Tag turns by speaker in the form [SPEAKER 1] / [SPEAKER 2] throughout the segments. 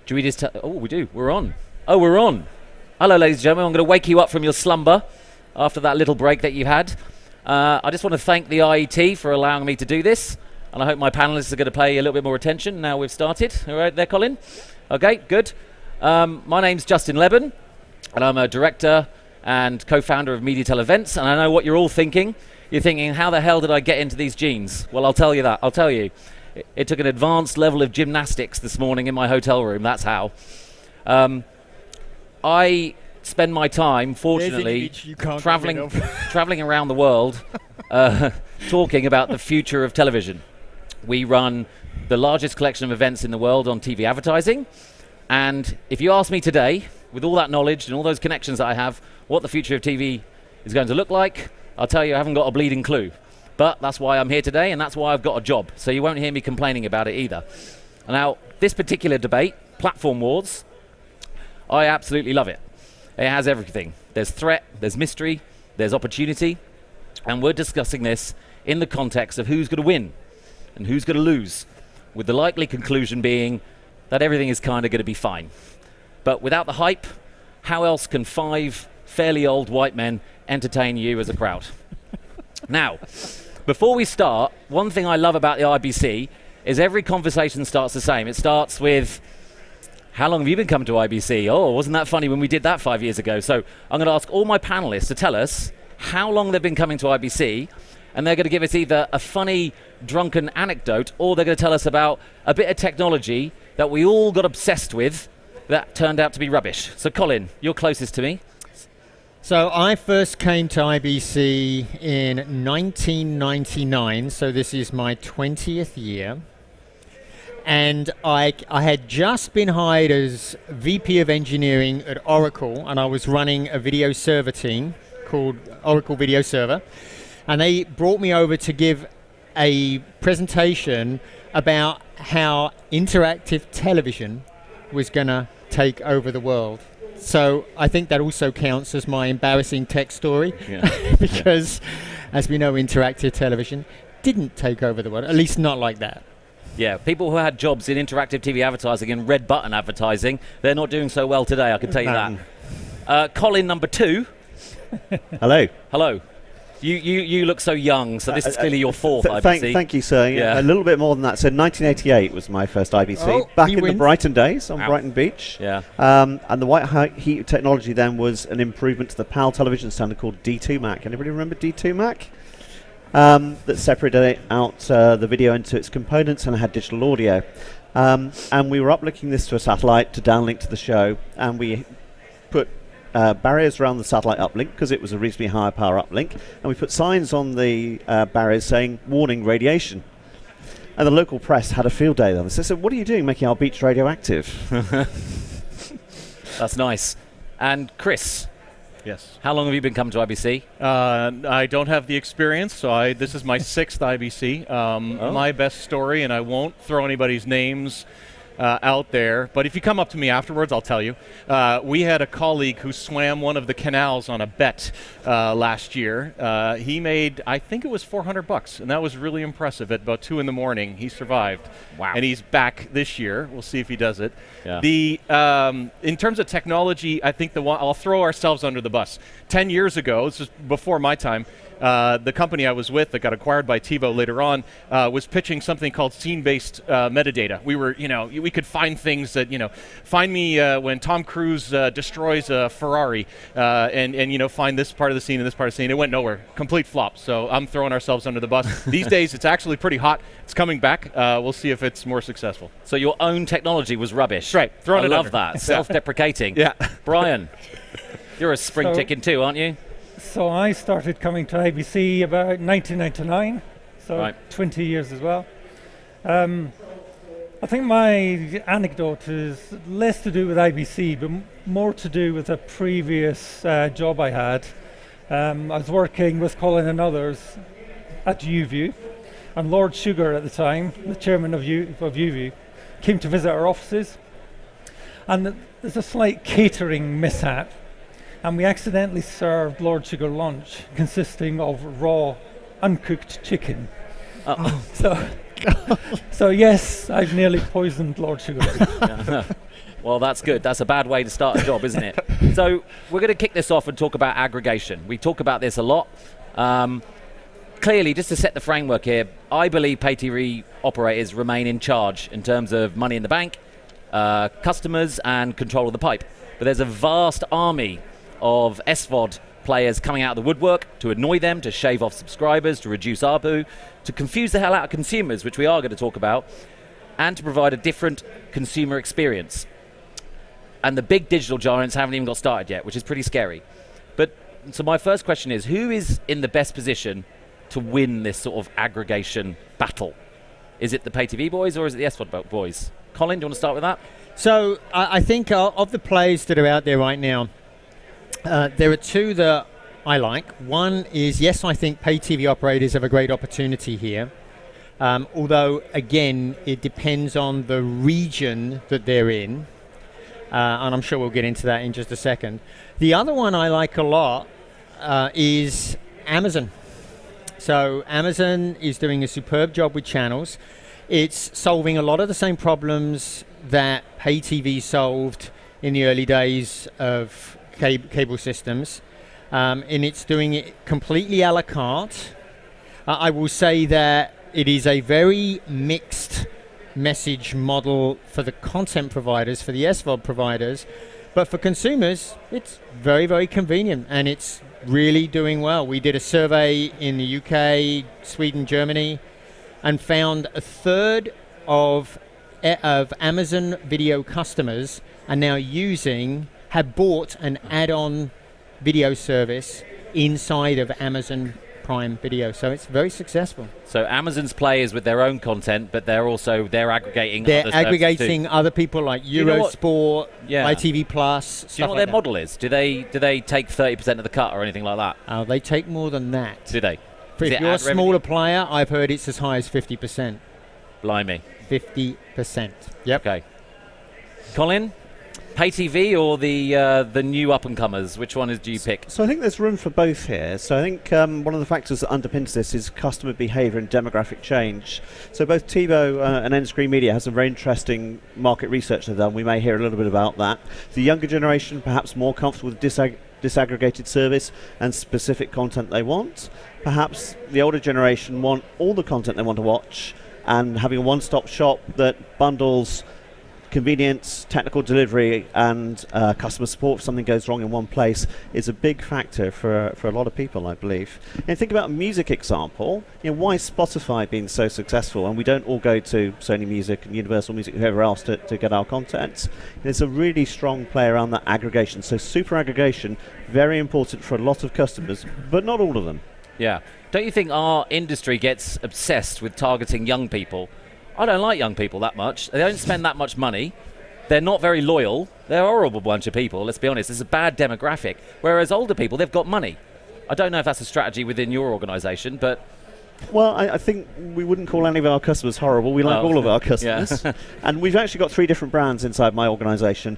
[SPEAKER 1] Do we just oh, we do. We're on. Oh, we're on. Hello, ladies and gentlemen. I'm going to wake you up from your slumber after that little break that you had. I just want to thank the IET for allowing me to do this, and I hope my panelists are going to pay a little bit more attention now we've started. All right there, Colin? Okay, good. My name's Justin Lebbon, and I'm a director and co-founder of Mediatel Events, and I know what you're all thinking. You're thinking, how the hell did I get into these jeans? Well, I'll tell you that. I'll tell you. It took an advanced level of gymnastics this morning in my hotel room. That's how. I spend my time, fortunately, traveling around the world talking about the future of television. We run the largest collection of events in the world on TV advertising. And if you ask me today, with all that knowledge and all those connections that I have, what the future of TV is going to look like, I'll tell you I haven't got a bleeding clue. But that's why I'm here today, and that's why I've got a job. So you won't hear me complaining about it either. Now, this particular debate, platform wars, I absolutely love it. It has everything. There's threat, there's mystery, there's opportunity, and we're discussing this in the context of who's going to win and who's going to lose, with the likely conclusion being that everything is kind of going to be fine. But without the hype, how else can 5 fairly old white men entertain you as a crowd? Now, before we start, one thing I love about the IBC is every conversation starts the same. It starts with, how long have you been coming to IBC? Oh, wasn't that funny when we did that 5 years ago? So I'm going to ask all my panelists to tell us how long they've been coming to IBC, and they're going to give us either a funny, drunken anecdote, or they're going to tell us about a bit of technology that we all got obsessed with that turned out to be rubbish. So Colin, you're closest to me.
[SPEAKER 2] So I first came to IBC in 1999, so this is my 20th year. And I had just been hired as VP of Engineering at Oracle, and I was running a video server team called Oracle Video Server. And they brought me over to give a presentation about how interactive television was going to take over the world. So I think that also counts as my embarrassing tech story, because as we know, interactive television didn't take over the world, at least not like that.
[SPEAKER 1] Yeah, people who had jobs in interactive TV advertising and red button advertising, they're not doing so well today, I can tell you that. Colin, number 2.
[SPEAKER 3] Hello.
[SPEAKER 1] Hello. You look so young, so this is clearly your 4th IBC.
[SPEAKER 3] Thank you, sir. Yeah. A little bit more than that. So 1988 was my first IBC, back in the Brighton days on Brighton Beach.
[SPEAKER 1] Yeah.
[SPEAKER 3] And the white heat technology then was an improvement to the PAL television standard called D2Mac. Anybody remember D2Mac? That separated out the video into its components and had digital audio. And we were uplinking this to a satellite to downlink to the show, and we put barriers around the satellite uplink because it was a reasonably high power uplink, and we put signs on the barriers saying warning radiation, and the local press had a field day on this. They said, what are you doing making our beach radioactive?
[SPEAKER 1] That's nice. And Chris,
[SPEAKER 4] yes,
[SPEAKER 1] how long have you been coming to IBC?
[SPEAKER 4] I don't have the experience, so this is my 6th IBC. My best story, and I won't throw anybody's names out there, but if you come up to me afterwards, I'll tell you. We had a colleague who swam one of the canals on a bet last year. He made, I think it was $400, and that was really impressive. At about 2 in the morning, he survived.
[SPEAKER 1] Wow.
[SPEAKER 4] And he's back this year. We'll see if he does it.
[SPEAKER 1] Yeah.
[SPEAKER 4] In terms of technology, I think I'll throw ourselves under the bus. 10 years ago, this is before my time, the company I was with that got acquired by TiVo later on was pitching something called scene-based metadata. We were, we could find things that, find me when Tom Cruise destroys a Ferrari, and find this part of the scene and this part of the scene. It went nowhere, complete flop. So I'm throwing ourselves under the bus. These days, it's actually pretty hot. It's coming back. We'll see if it's more successful.
[SPEAKER 1] So your own technology was rubbish.
[SPEAKER 4] Right, throwing it
[SPEAKER 1] I love
[SPEAKER 4] under.
[SPEAKER 1] that. Self-deprecating.
[SPEAKER 4] Yeah.
[SPEAKER 1] Brian, you're a spring chicken too, aren't you?
[SPEAKER 5] So I started coming to IBC about 1999, so 20 years as well. I think my anecdote is less to do with IBC, but more to do with a previous job I had. I was working with Colin and others at UView, and Lord Sugar at the time, the chairman of UView, came to visit our offices. And there's a slight catering mishap, and we accidentally served Lord Sugar lunch consisting of raw, uncooked chicken.
[SPEAKER 1] Oh.
[SPEAKER 5] So So yes, I've nearly poisoned Lord Sugar.
[SPEAKER 1] Well, that's good. That's a bad way to start a job, isn't it? So we're going to kick this off and talk about aggregation. We talk about this a lot. Clearly, just to set the framework here, I believe pay TV operators remain in charge in terms of money in the bank, customers, and control of the pipe. But there's a vast army of SVOD players coming out of the woodwork to annoy them, to shave off subscribers, to reduce ARPU, to confuse the hell out of consumers, which we are going to talk about, and to provide a different consumer experience. And the big digital giants haven't even got started yet, which is pretty scary. But so my first question is, who is in the best position to win this sort of aggregation battle? Is it the pay TV boys or is it the SVOD boys? Colin, do you want to start with that?
[SPEAKER 2] So I think of the players that are out there right now, there are two that I like. One is, yes, I think pay TV operators have a great opportunity here. Although, again, it depends on the region that they're in. And I'm sure we'll get into that in just a second. The other one I like a lot is Amazon. So Amazon is doing a superb job with channels. It's solving a lot of the same problems that pay TV solved in the early days of cable systems. And it's doing it completely a la carte. I will say that it is a very mixed message model for the content providers, for the SVOD providers, but for consumers, it's very, very convenient, and it's really doing well. We did a survey in the UK, Sweden, Germany, and found a third of Amazon Video customers are now have bought an add-on video service inside of Amazon Prime Video, so it's very successful.
[SPEAKER 1] So Amazon's players with their own content, but they're aggregating.
[SPEAKER 2] They're aggregating other people like Eurosport,
[SPEAKER 1] Yeah.
[SPEAKER 2] ITV Plus.
[SPEAKER 1] Do you know what their model is? Do they take 30% of the cut or anything like that?
[SPEAKER 2] They take more than that.
[SPEAKER 1] Do they?
[SPEAKER 2] If you're a smaller player, I've heard it's as high as 50%.
[SPEAKER 1] Blimey.
[SPEAKER 2] 50%. Yep.
[SPEAKER 1] Okay. Colin, pay TV or the new up-and-comers? Which one do you pick?
[SPEAKER 3] So I think there's room for both here. So I think one of the factors that underpins this is customer behaviour and demographic change. So both TiVo and nScreenmedia has some very interesting market research they've done. We may hear a little bit about that. The younger generation perhaps more comfortable with disaggregated service and specific content they want. Perhaps the older generation want all the content they want to watch, and having a one-stop shop that bundles convenience, technical delivery, and customer support if something goes wrong in one place is a big factor for a lot of people, I believe. And think about a music example. Why is Spotify being so successful, and we don't all go to Sony Music and Universal Music, whoever else, to get our content? There's a really strong play around that aggregation. So super aggregation, very important for a lot of customers, but not all of them.
[SPEAKER 1] Yeah. Don't you think our industry gets obsessed with targeting young people? I don't like young people that much. They don't spend that much money. They're not very loyal. They're a horrible bunch of people, let's be honest. It's a bad demographic. Whereas older people, they've got money. I don't know if that's a strategy within your organisation, but...
[SPEAKER 3] Well, I think we wouldn't call any of our customers horrible. We like all of our customers.
[SPEAKER 1] Yeah.
[SPEAKER 3] And we've actually got 3 different brands inside my organisation.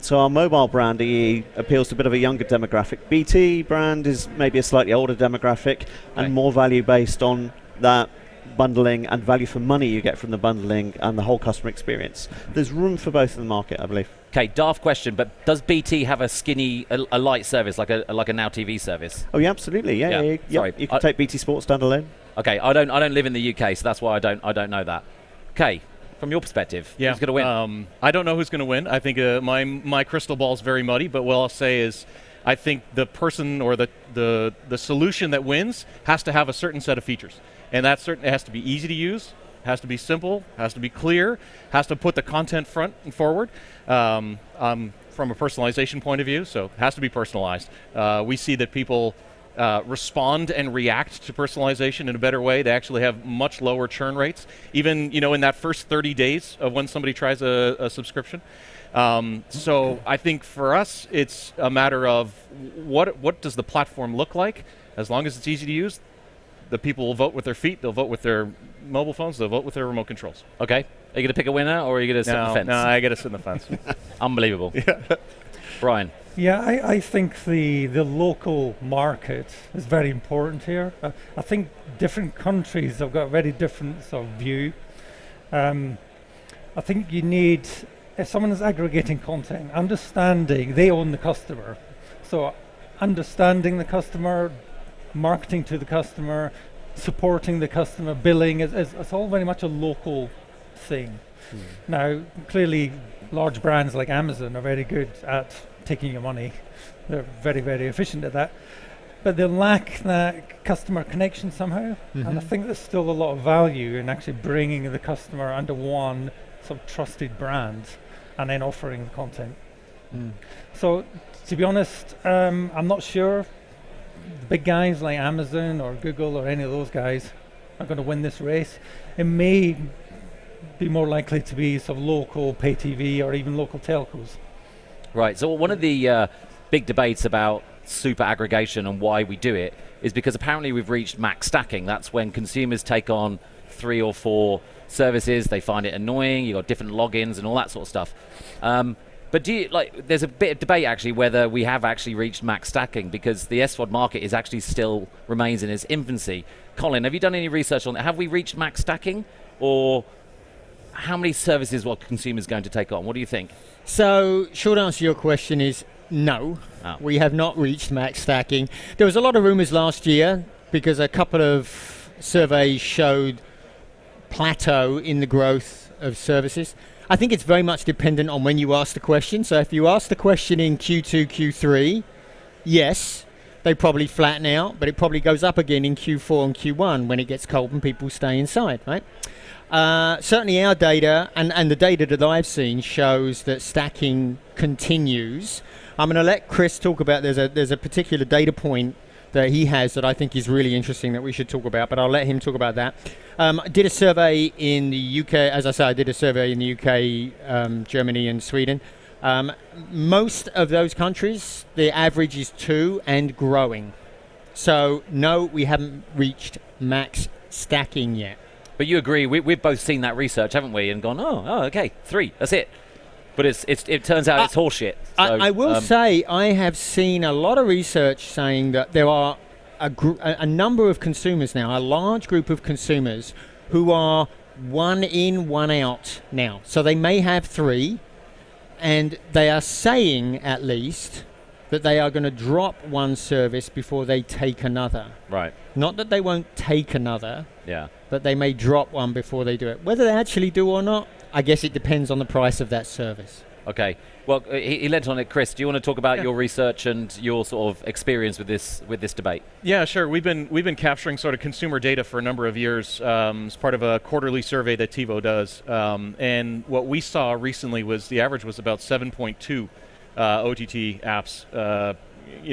[SPEAKER 3] So our mobile brand, EE, appeals to a bit of a younger demographic. BT brand is maybe a slightly older demographic and more value based on that bundling and value for money you get from the bundling and the whole customer experience. There's room for both in the market, I believe.
[SPEAKER 1] Okay, daft question, but does BT have a light service, like a Now TV service?
[SPEAKER 3] Oh, yeah, absolutely. Yeah.
[SPEAKER 1] Sorry,
[SPEAKER 3] you can take BT Sport standalone.
[SPEAKER 1] Okay, I don't live in the UK, so that's why I don't know that. Okay, from your perspective, who's going to win?
[SPEAKER 4] I don't know who's going to win. I think my crystal ball is very muddy, but what I'll say is I think the person or the solution that wins has to have a certain set of features. And it has to be easy to use, has to be simple, has to be clear, has to put the content front and forward from a personalization point of view, so it has to be personalized. We see that people respond and react to personalization in a better way. They actually have much lower churn rates, even in that first 30 days of when somebody tries a subscription. So I think for us, it's a matter of what does the platform look like? As long as it's easy to use, the people will vote with their feet, they'll vote with their mobile phones, they'll vote with their remote controls.
[SPEAKER 1] Okay. Are you going to pick a winner, or are you going to sit on the fence?
[SPEAKER 4] No, I got to sit on the fence.
[SPEAKER 1] Unbelievable. Yeah. Brian.
[SPEAKER 5] Yeah, I think the local market is very important here. I think different countries have got a very different sort of view. I think you need, if someone is aggregating content, understanding they own the customer. So understanding the customer, marketing to the customer, supporting the customer, billing, it's all very much a local thing. Now, clearly, large brands like Amazon are very good at taking your money. They're very, very efficient at that. But they lack that customer connection somehow. And I think there's still a lot of value in actually bringing the customer under one sort of trusted brand and then offering the content. So, to be honest, I'm not sure the big guys like Amazon or Google or any of those guys are going to win this race. It may be more likely to be sort of local pay TV or even local telcos.
[SPEAKER 1] Right, so one of the big debates about super aggregation and why we do it is because apparently we've reached max stacking. That's when consumers take on 3 or 4 services, they find it annoying, you've got different logins and all that sort of stuff. But do you, there's a bit of debate actually whether we have actually reached max stacking, because the SVOD market is actually still remains in its infancy. Colin, have you done any research on that? Have we reached max stacking, or how many services are consumers going to take on? What do you think?
[SPEAKER 2] So, short answer to your question is no. We have not reached max stacking. There was a lot of rumors last year because a couple of surveys showed plateau in the growth of services. I think it's very much dependent on when you ask the question. So if you ask the question in Q2, Q3, yes, they probably flatten out, but it probably goes up again in Q4 and Q1 when it gets cold and people stay inside, right? Certainly our data and the data that I've seen shows that stacking continues. I'm going to let Chris talk about, there's a particular data point that he has that I think is really interesting that we should talk about, but I'll let him talk about that. I did a survey in the UK, as I say, I did a survey in the UK, Germany and Sweden. Most of those countries, the average is 2 and growing. So no, we haven't reached max stacking yet.
[SPEAKER 1] But you agree, we've both seen that research, haven't we, and gone, oh, okay, 3, that's it. But it turns out it's horseshit. So,
[SPEAKER 2] I will say I have seen a lot of research saying that there are a number of consumers now, a large group of consumers who are 1 in, 1 out now. So they may have 3, and they are saying at least that they are going to drop one service before they take another.
[SPEAKER 1] Right.
[SPEAKER 2] Not that they won't take another,
[SPEAKER 1] yeah,
[SPEAKER 2] but they may drop one before they do it. Whether they actually do or not, I guess it depends on the price of that service.
[SPEAKER 1] Okay. Well, he led on it. Chris, do you want to talk about your research and your sort of experience with this debate?
[SPEAKER 4] Yeah, sure. We've been capturing sort of consumer data for a number of years as part of a quarterly survey that TiVo does. And what we saw recently was the average was about 7.2 OTT apps,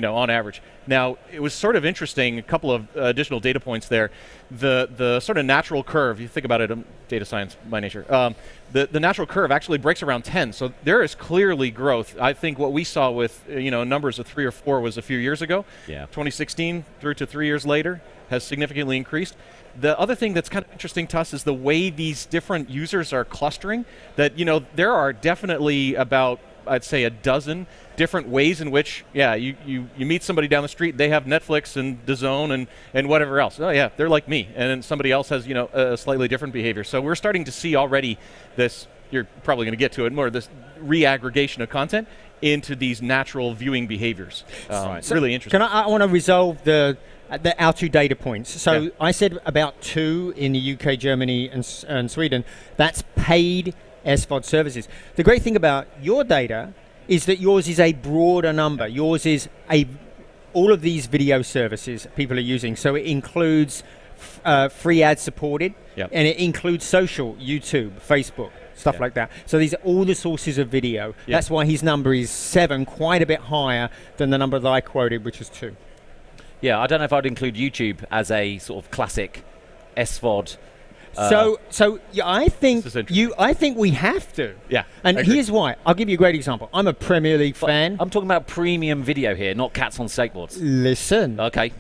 [SPEAKER 4] on average. Now, it was sort of interesting, a couple of additional data points there. The sort of natural curve, you think about it, data science by nature, the natural curve actually breaks around 10. So there is clearly growth. I think what we saw with numbers of 3 or 4 was a few years ago.
[SPEAKER 1] Yeah.
[SPEAKER 4] 2016 through to 3 years later has significantly increased. The other thing that's kind of interesting to us is the way these different users are clustering. That there are definitely about, I'd say, a dozen different ways in which, you meet somebody down the street, they have Netflix and DAZN and whatever else. Oh yeah, they're like me. And then somebody else has, a slightly different behavior. So we're starting to see already this, you're probably going to get to it more, this re-aggregation of content into these natural viewing behaviors. It's really interesting.
[SPEAKER 2] I want to resolve our 2 data points. So I said about 2 in the UK, Germany and Sweden. That's paid SVOD services. The great thing about your data is that yours is a broader number. Yours is all of these video services people are using. So it includes free ad supported, and it includes social, YouTube, Facebook, stuff like that. So these are all the sources of video. That's why his number is 7, quite a bit higher than the number that I quoted, which is 2.
[SPEAKER 1] Yeah, I don't know if I'd include YouTube as a sort of classic SVOD.
[SPEAKER 2] I think we have to.
[SPEAKER 1] Yeah.
[SPEAKER 2] And here's why. I'll give you a great example. I'm a Premier League fan.
[SPEAKER 1] I'm talking about premium video here, not cats on skateboards.
[SPEAKER 2] Listen.
[SPEAKER 1] Okay.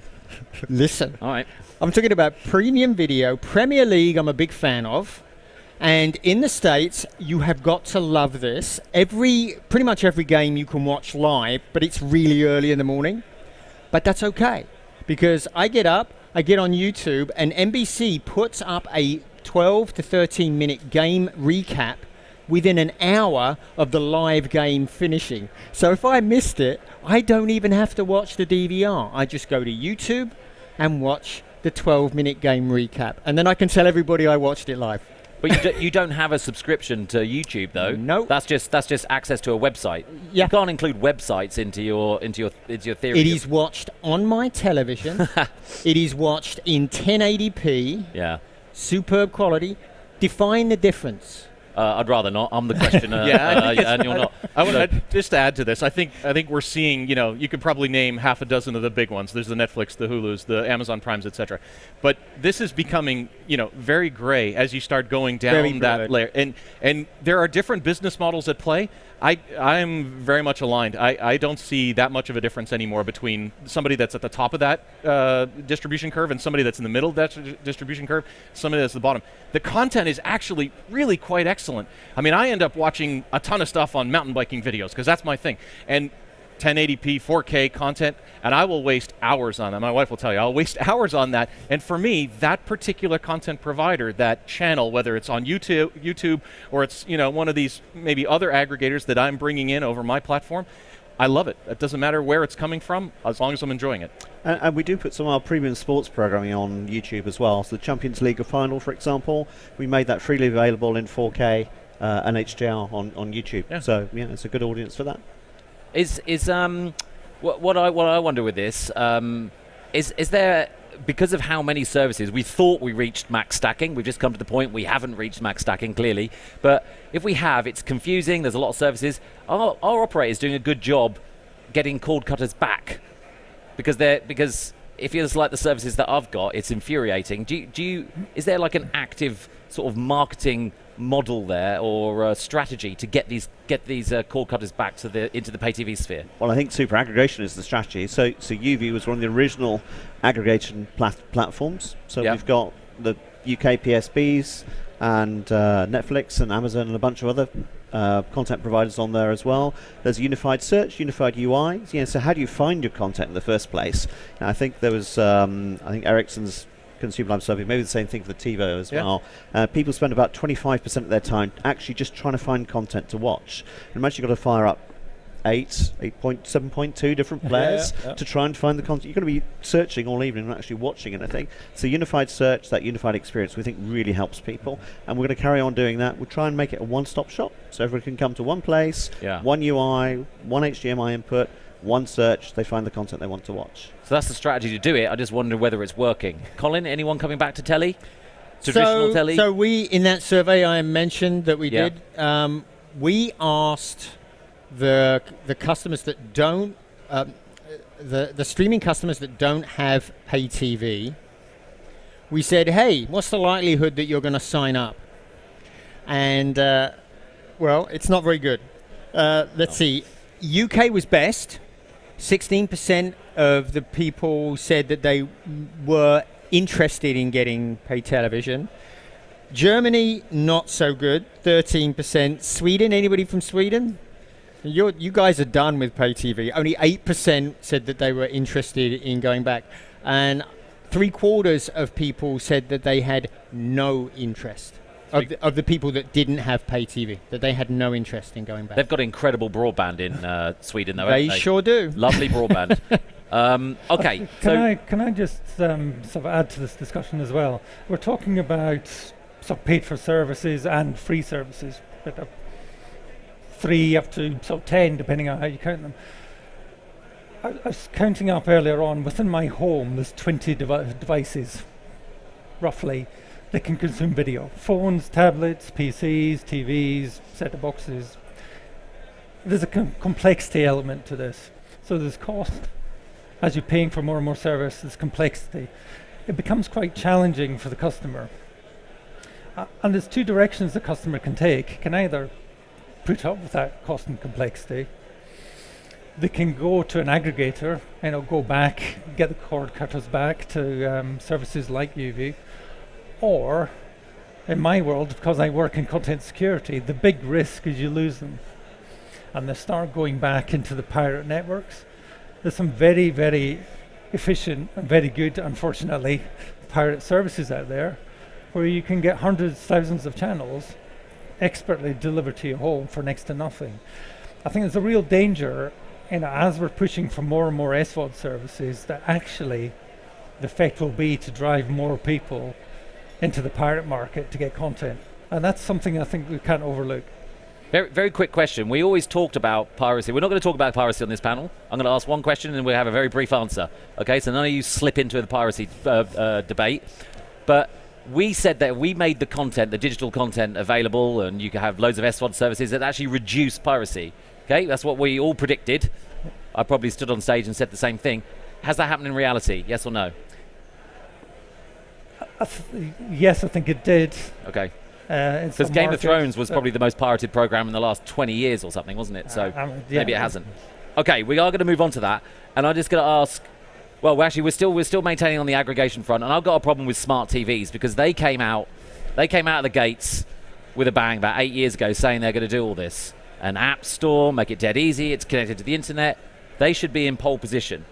[SPEAKER 2] Listen.
[SPEAKER 1] All right.
[SPEAKER 2] I'm talking about premium video. Premier League I'm a big fan of. And in the States, you have got to love this. Pretty much every game you can watch live, but it's really early in the morning. But that's okay, because I get up, I get on YouTube, and NBC puts up a 12 to 13 minute game recap within an hour of the live game finishing. So if I missed it, I don't even have to watch the DVR. I just go to YouTube and watch the 12-minute game recap. And then I can tell everybody I watched it live.
[SPEAKER 1] But you don't have a subscription to YouTube, though.
[SPEAKER 2] No.
[SPEAKER 1] That's just access to a website.
[SPEAKER 2] Yeah.
[SPEAKER 1] You can't include websites into your theory.
[SPEAKER 2] It is watched on my television. It is watched in 1080p.
[SPEAKER 1] Yeah.
[SPEAKER 2] Superb quality. Define the difference.
[SPEAKER 1] I'd rather not. I'm the questioner, and you're not.
[SPEAKER 4] I want to just add to this. I think we're seeing. You could probably name half a dozen of the big ones. There's the Netflix, the Hulus, the Amazon Primes, etc. But this is becoming, very gray as you start going down that layer. And there are different business models at play. I'm very much aligned. I don't see that much of a difference anymore between somebody that's at the top of that distribution curve and somebody that's in the middle of that distribution curve, somebody that's at the bottom. The content is actually really quite excellent. I mean, I end up watching a ton of stuff on mountain biking videos because that's my thing. And 1080p, 4K content, and I will waste hours on that. My wife will tell you, I'll waste hours on that. And for me, that particular content provider, that channel, whether it's on YouTube or it's one of these maybe other aggregators that I'm bringing in over my platform, I love it. It doesn't matter where it's coming from, as long as I'm enjoying it.
[SPEAKER 3] And we do put some of our premium sports programming on YouTube as well. So the Champions League final, for example, we made that freely available in 4K and HDR on YouTube. Yeah. So it's a good audience for that.
[SPEAKER 1] What I wonder with this is there, because of how many services, we thought we reached max stacking. We've just come to the point we haven't reached max stacking, clearly. But if we have, it's confusing. There's a lot of services. Our operator's doing a good job getting cord cutters back, because it feels like the services that I've got, it's infuriating. Is there like an active sort of marketing model there or strategy to get these cord cutters back to into the pay TV sphere?
[SPEAKER 3] Well, I think super aggregation is the strategy. So UV was one of the original aggregation platforms. So we've got the UK PSBs and Netflix and Amazon and a bunch of other content providers on there as well. There's unified search, unified UI. So how do you find your content in the first place? And I think there was Ericsson's Consumer Lab survey, maybe the same thing for the TiVo as well. People spend about 25% of their time actually just trying to find content to watch. And imagine you've got to fire up 7.2 different players to try and find the content. You're going to be searching all evening and actually watching anything. So unified search, that unified experience, we think really helps people. And we're going to carry on doing that. We'll try and make it a one-stop shop. So everyone can come to one place, one UI, one HDMI input, one search, they find the content they want to watch.
[SPEAKER 1] So that's the strategy to do it. I just wonder whether it's working. Colin, anyone coming back to telly? Traditional telly?
[SPEAKER 2] So we, in that survey I mentioned that we did, we asked the customers that don't, the streaming customers that don't have pay TV, we said, hey, what's the likelihood that you're going to sign up? And, well, it's not very good. Let's see. UK was best. 16% of the people said that they were interested in getting paid television. Germany, not so good, 13%. Sweden, anybody from Sweden? You guys are done with pay TV. Only 8% said that they were interested in going back. And 3/4 of people said that they had no interest. Of the people that didn't have pay TV, that they had no interest in going back.
[SPEAKER 1] They've got incredible broadband in Sweden, though.
[SPEAKER 2] They sure do.
[SPEAKER 1] Lovely broadband. Okay.
[SPEAKER 5] Can I just sort of add to this discussion as well? We're talking about sort of paid for services and free services, but 3 up to 10, depending on how you count them. I was counting up earlier on. Within my home, there's 20 devices, roughly, that can consume video. Phones, tablets, PCs, TVs, set-top boxes. There's a complexity element to this. So there's cost. As you're paying for more and more service, there's complexity. It becomes quite challenging for the customer. And there's 2 directions the customer can take. Can either put up with that cost and complexity. They can go to an aggregator, go back, get the cord cutters back to services like UV. Or in my world, because I work in content security, the big risk is you lose them. And they start going back into the pirate networks. There's some very, very efficient and very good, unfortunately, pirate services out there where you can get hundreds, thousands of channels expertly delivered to your home for next to nothing. I think there's a real danger, as we're pushing for more and more SVOD services, that actually the effect will be to drive more people into the pirate market to get content. And that's something I think we can't overlook.
[SPEAKER 1] Very, very quick question. We always talked about piracy. We're not going to talk about piracy on this panel. I'm going to ask one question and we'll have a very brief answer. Okay, so none of you slip into the piracy debate. But we said that we made the content, the digital content available, and you can have loads of SVOD services that actually reduce piracy. Okay, that's what we all predicted. I probably stood on stage and said the same thing. Has that happened in reality? Yes or no?
[SPEAKER 5] Yes, I think it did.
[SPEAKER 1] Okay. Because Game of Thrones was probably the most pirated program in the last 20 years or something, wasn't it? So maybe it hasn't. Okay, we are going to move on to that, and I'm just going to ask. Well, we're still maintaining on the aggregation front, and I've got a problem with smart TVs because they came out of the gates with a bang about 8 years ago, saying they're going to do all this. An app store, make it dead easy. It's connected to the internet. They should be in pole position.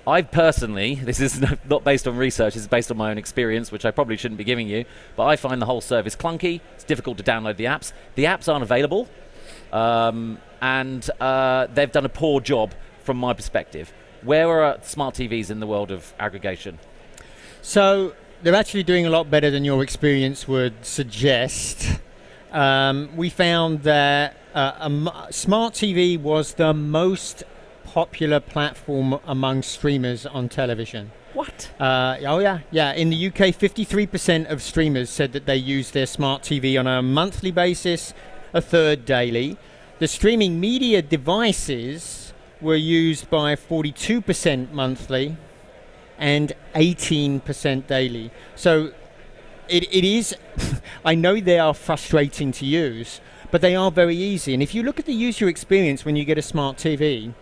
[SPEAKER 1] I personally, this is not based on research, it's based on my own experience, which I probably shouldn't be giving you, but I find the whole service clunky. It's difficult to download the apps. The apps aren't available, and they've done a poor job from my perspective. Where are smart TVs in the world of aggregation?
[SPEAKER 2] So they're actually doing a lot better than your experience would suggest. We found that smart TV was the most popular platform among streamers on television.
[SPEAKER 1] What?
[SPEAKER 2] Yeah. In the UK, 53% of streamers said that they use their smart TV on a monthly basis, a third daily. The streaming media devices were used by 42% monthly and 18% daily. So it is, I know they are frustrating to use, but they are very easy. And if you look at the user experience when you get a smart TV,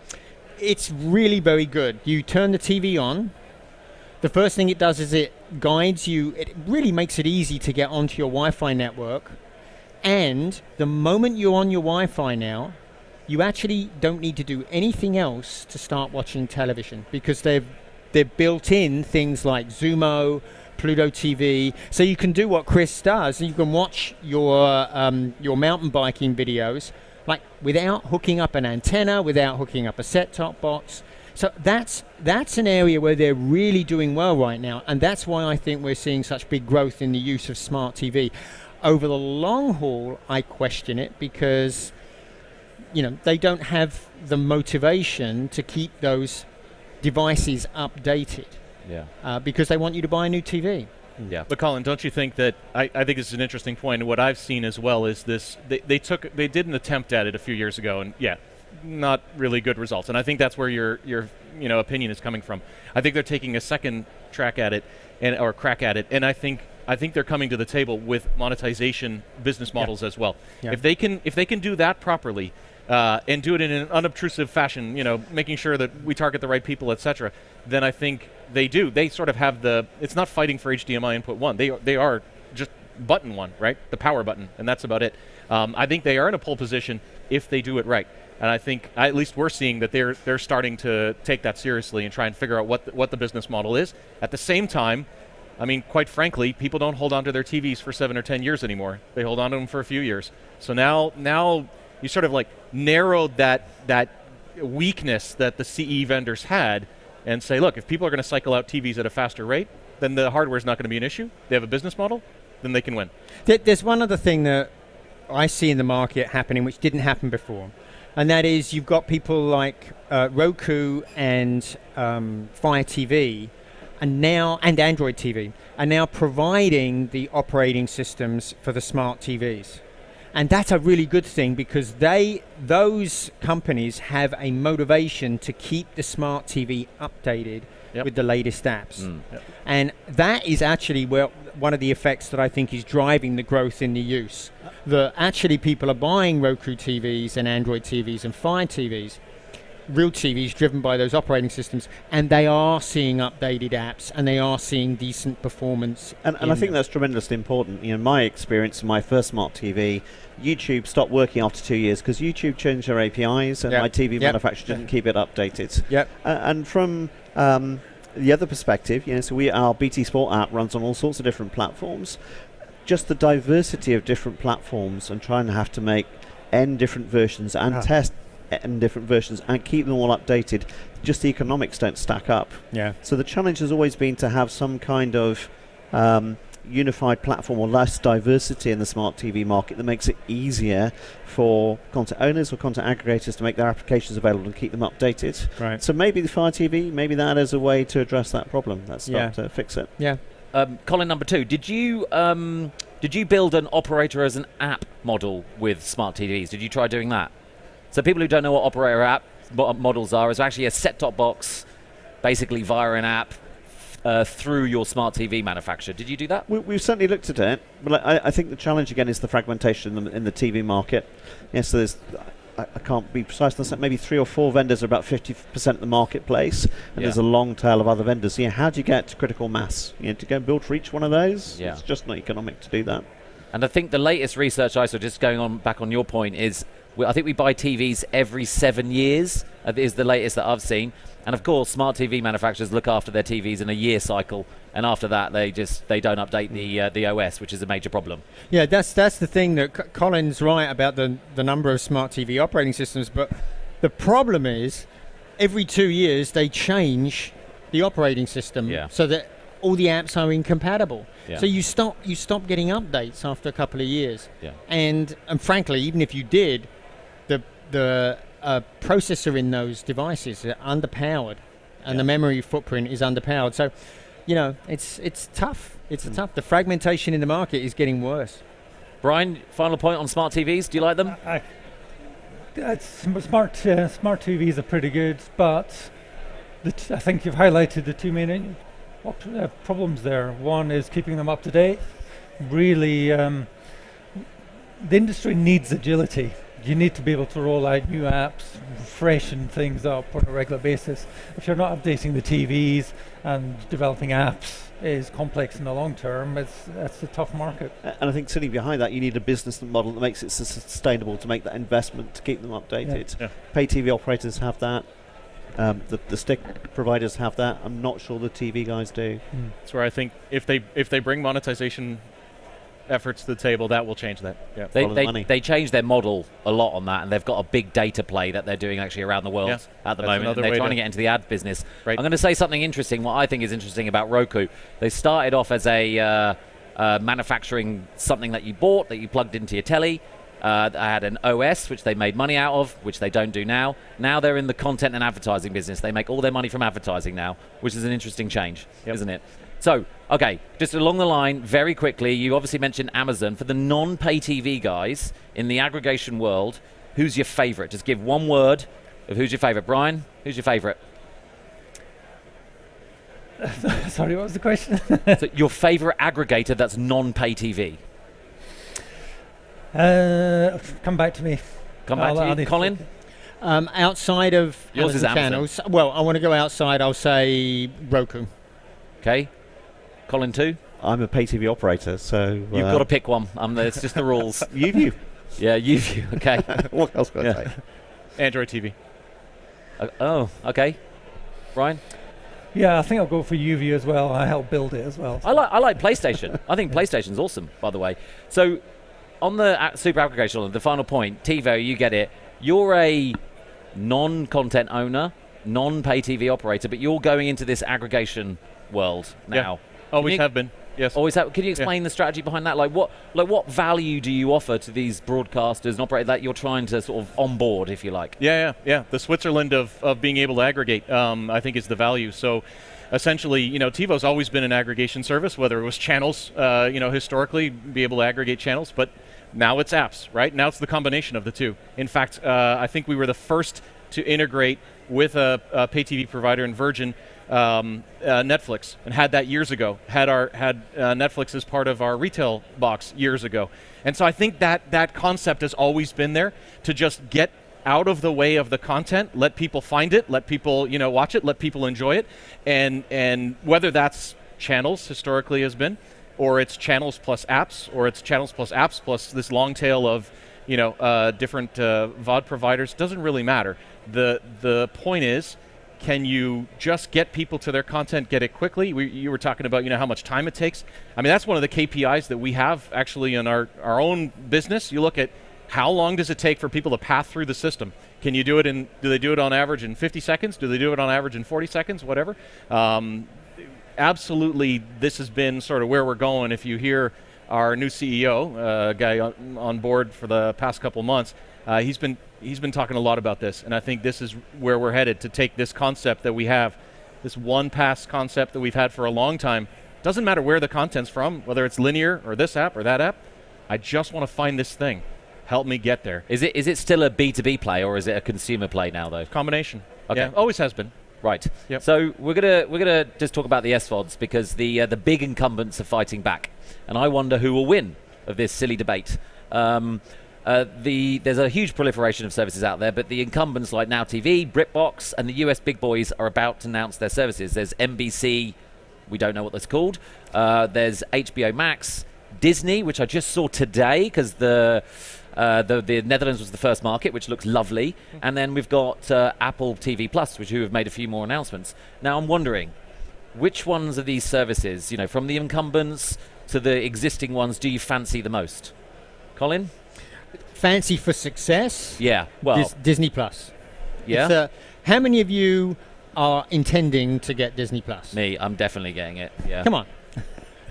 [SPEAKER 2] it's really very good. You turn the TV on. The first thing it does is it guides you. It really makes it easy to get onto your Wi-Fi network. And the moment you're on your Wi-Fi now, you actually don't need to do anything else to start watching television because they've built in things like Zumo, Pluto TV, so you can do what Chris does. You can watch your mountain biking videos like without hooking up an antenna, without hooking up a set-top box. So that's an area where they're really doing well right now, and that's why I think we're seeing such big growth in the use of smart TV. Over the long haul, I question it because they don't have the motivation to keep those devices updated.
[SPEAKER 4] Yeah.
[SPEAKER 2] Because they want you to buy a new TV.
[SPEAKER 4] Yeah, but Colin, don't you think that I think this is an interesting point, and what I've seen as well is this: they did an attempt at it a few years ago, and not really good results. And I think that's where your opinion is coming from. I think they're taking a second crack at it, and I think they're coming to the table with monetization business models as well. Yeah. If they can do that properly. And do it in an unobtrusive fashion, making sure that we target the right people, etc., then I think they do. They sort of have it's not fighting for HDMI input 1. They are just button 1, right? The power button, and that's about it. I think they are in a pole position if they do it right. And I think, at least we're seeing that they're starting to take that seriously and try and figure out what the business model is. At the same time, I mean, quite frankly, people don't hold on to their TVs for 7 or 10 years anymore. They hold on to them for a few years. So now you sort of narrowed that weakness that the CE vendors had and say, look, if people are going to cycle out TVs at a faster rate, then the hardware is not going to be an issue. They have a business model, then they can win.
[SPEAKER 2] There's one other thing that I see in the market happening which didn't happen before, and that is you've got people like Roku and Fire TV and Android TV are now providing the operating systems for the smart TVs. And that's a really good thing because those companies have a motivation to keep the smart TV updated with the latest apps. Yep. And that is actually one of the effects that I think is driving the growth in the use. That actually people are buying Roku TVs and Android TVs and Fire TVs real TVs driven by those operating systems, and they are seeing updated apps, and they are seeing decent performance.
[SPEAKER 3] And I think that's tremendously important. You know, my experience, my first smart TV, YouTube stopped working after 2 years because YouTube changed their APIs, and my TV manufacturer didn't keep it updated. And from the other perspective, you know, so our BT Sport app runs on all sorts of different platforms. Just the diversity of different platforms and trying to have to make N different versions and test N different versions and keep them all updated, just the economics don't stack up. So the challenge has always been to have some kind of unified platform or less diversity in the smart TV market that makes it easier for content owners or content aggregators to make their applications available and keep them updated. So maybe the Fire TV, maybe that is a way to address that problem. Let's start to fix it.
[SPEAKER 1] Colin, number 2, did you build an operator as an app model with smart TVs? Did you try doing that? So people who don't know what operator app models are, it's actually a set-top box, basically via an app, through your smart TV manufacturer. Did you do that?
[SPEAKER 3] We've certainly looked at it, but I think the challenge again is the fragmentation in the TV market. So there's, I can't be precise on that, maybe 3 or 4 vendors are about 50% of the marketplace, and there's a long tail of other vendors. How do you get to critical mass? To go and build for each one of those? It's just not economic to do that.
[SPEAKER 1] And I think the latest research I saw, just going on back on your point, is I think we buy TVs every 7 years, is the latest that I've seen. And of course, smart TV manufacturers look after their TVs in a year cycle, and after that, they don't update the OS, which is a major problem.
[SPEAKER 2] Yeah, that's the thing that Colin's right about the number of smart TV operating systems, but the problem is every 2 years they change the operating system so that all the apps are incompatible. So you stop getting updates after a couple of years. And frankly, even if you did, the processor in those devices are underpowered, and the memory footprint is underpowered. So, it's tough. It's tough. The fragmentation in the market is getting worse.
[SPEAKER 1] Brian, final point on smart TVs. Do you like them?
[SPEAKER 5] Smart TVs are pretty good, but I think you've highlighted the two main problems there. One is keeping them up to date. Really, the industry needs agility. You need to be able to roll out new apps, freshen things up on a regular basis. If you're not updating the TVs and developing apps is complex in the long term, that's a tough market.
[SPEAKER 3] And I think sitting behind that, you need a business model that makes it sustainable to make that investment to keep them updated. Pay TV operators have that. The stick providers have that. I'm not sure the TV guys do.
[SPEAKER 4] That's where I think if they bring monetization efforts to the table, that will change that.
[SPEAKER 1] They changed their model a lot on that, and they've got a big data play that they're doing actually around the world at the moment. And they're trying to get into the ad business. I'm going to say something interesting. What I think is interesting about Roku, they started off as a manufacturing something that you bought, that you plugged into your telly. They had an OS, which they made money out of, which they don't do now. Now they're in the content and advertising business. They make all their money from advertising now, which is an interesting change, isn't it? So, okay, just along the line, very quickly, you obviously mentioned Amazon. For the non-pay TV guys in the aggregation world, who's your favorite? Just give one word of who's your favorite. Brian, who's your favorite?
[SPEAKER 5] Sorry, what was the question?
[SPEAKER 1] So your favorite aggregator that's non-pay TV?
[SPEAKER 5] Come back to me.
[SPEAKER 1] Come back to you. Colin?
[SPEAKER 2] Outside of
[SPEAKER 1] yours is Amazon.
[SPEAKER 2] Channels, well, I want to go outside. I'll say Roku.
[SPEAKER 1] Okay. Colin too?
[SPEAKER 3] I'm a pay TV operator, so...
[SPEAKER 1] You've got to pick one. It's just the rules.
[SPEAKER 3] YouView.
[SPEAKER 1] Yeah, YouView. Okay.
[SPEAKER 3] What else can I say?
[SPEAKER 4] Android TV.
[SPEAKER 1] Okay. Brian?
[SPEAKER 5] Yeah, I think I'll go for YouView as well. I helped build it as well.
[SPEAKER 1] I like PlayStation. I think PlayStation's awesome, by the way. So, on the super aggregation, the final point, TiVo, you get it. You're a non-content owner, non-pay TV operator, but you're going into this aggregation world now.
[SPEAKER 4] Always have been. Yes.
[SPEAKER 1] Always have. Can you explain the strategy behind that? Like what value do you offer to these broadcasters and operators that you're trying to sort of onboard, if you like?
[SPEAKER 4] Yeah. The Switzerland of being able to aggregate, I think, is the value. So, essentially, TiVo's always been an aggregation service, whether it was channels, historically, be able to aggregate channels, but now it's apps, right? Now it's the combination of the two. In fact, I think we were the first to integrate with a pay TV provider in Virgin, Netflix, and had that years ago. Had Netflix as part of our retail box years ago. And so I think that concept has always been there, to just get out of the way of the content, let people find it, let people watch it, let people enjoy it, and whether that's channels historically has been, or it's channels plus apps, or it's channels plus apps plus this long tail of different VOD providers, doesn't really matter. The point is, can you just get people to their content, get it quickly? You were talking about how much time it takes. I mean, that's one of the KPIs that we have actually in our own business. You look at how long does it take for people to pass through the system. Can you do it do they do it on average in 50 seconds? Do they do it on average in 40 seconds? Whatever. Absolutely, this has been sort of where we're going. If you hear our new CEO, guy on board for the past couple months, he's been talking a lot about this, and I think this is where we're headed, to take this concept that we have, this one pass concept that we've had for a long time. Doesn't matter where the content's from, whether it's linear or this app or that app. I just want to find this thing. Help me get there.
[SPEAKER 1] Is it still a B2B play, or is it a consumer play now, though?
[SPEAKER 4] Combination.
[SPEAKER 1] Okay.
[SPEAKER 4] Yeah, always has been.
[SPEAKER 1] Right.
[SPEAKER 4] Yep.
[SPEAKER 1] So we're gonna just talk about the SVODs, because the big incumbents are fighting back, and I wonder who will win of this silly debate. There's a huge proliferation of services out there, but the incumbents like Now TV, BritBox, and the US big boys are about to announce their services. There's NBC, we don't know what that's called. There's HBO Max, Disney, which I just saw today because the Netherlands was the first market, which looks lovely. And then we've got Apple TV Plus, who have made a few more announcements. Now I'm wondering, which ones of these services, from the incumbents to the existing ones, do you fancy the most? Colin?
[SPEAKER 2] Fancy for success?
[SPEAKER 1] Yeah, well...
[SPEAKER 2] Disney Plus.
[SPEAKER 1] Yeah?
[SPEAKER 2] How many of you are intending to get Disney Plus?
[SPEAKER 1] Me, I'm definitely getting it, yeah.
[SPEAKER 2] Come on.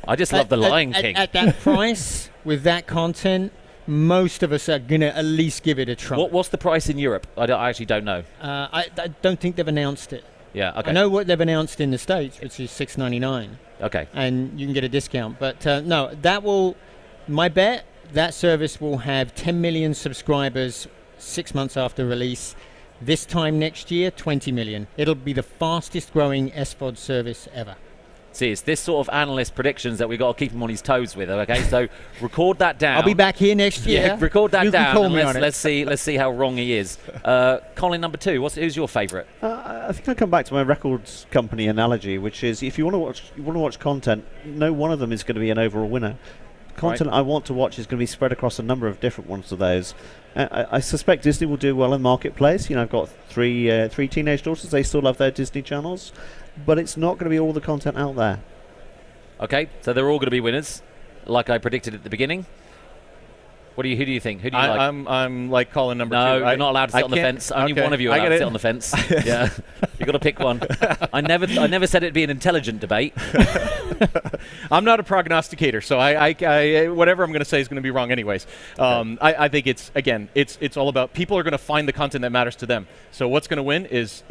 [SPEAKER 1] I just love The Lion King.
[SPEAKER 2] At that price, with that content, most of us are going to at least give it a try.
[SPEAKER 1] What's the price in Europe? I actually don't know.
[SPEAKER 2] I don't think they've announced it.
[SPEAKER 1] Yeah, okay.
[SPEAKER 2] I know what they've announced in the States, which is $6.99.
[SPEAKER 1] Okay.
[SPEAKER 2] And you can get a discount. But no, my bet, that service will have 10 million subscribers 6 months after release. This time next year, 20 million. It'll be the fastest growing SVOD service ever.
[SPEAKER 1] See, it's this sort of analyst predictions that we've got to keep him on his toes with, okay? So record that down.
[SPEAKER 2] I'll be back here next year.
[SPEAKER 1] Yeah, record that
[SPEAKER 2] you
[SPEAKER 1] down.
[SPEAKER 2] Can call me on it.
[SPEAKER 1] Let's see how wrong he is. Colin, number 2, who's your favourite?
[SPEAKER 3] I think I'll come back to my records company analogy, which is if you want to watch content, no one of them is going to be an overall winner. Content I want to watch is going to be spread across a number of different ones of those. I suspect Disney will do well in marketplace. I've got three teenage daughters. They still love their Disney channels, but it's not going to be all the content out there.
[SPEAKER 1] Okay, so they're all going to be winners, like I predicted at the beginning. Who do you think? Who do you like?
[SPEAKER 4] I'm like Colin number 2.
[SPEAKER 1] No, you're not allowed to sit on the fence. Only one of you are allowed to sit on the fence. Yeah, you've got to pick one. I never said it'd be an intelligent debate.
[SPEAKER 4] I'm not a prognosticator, so I whatever I'm going to say is going to be wrong anyways. I think it's all about people are going to find the content that matters to them. So what's going to win is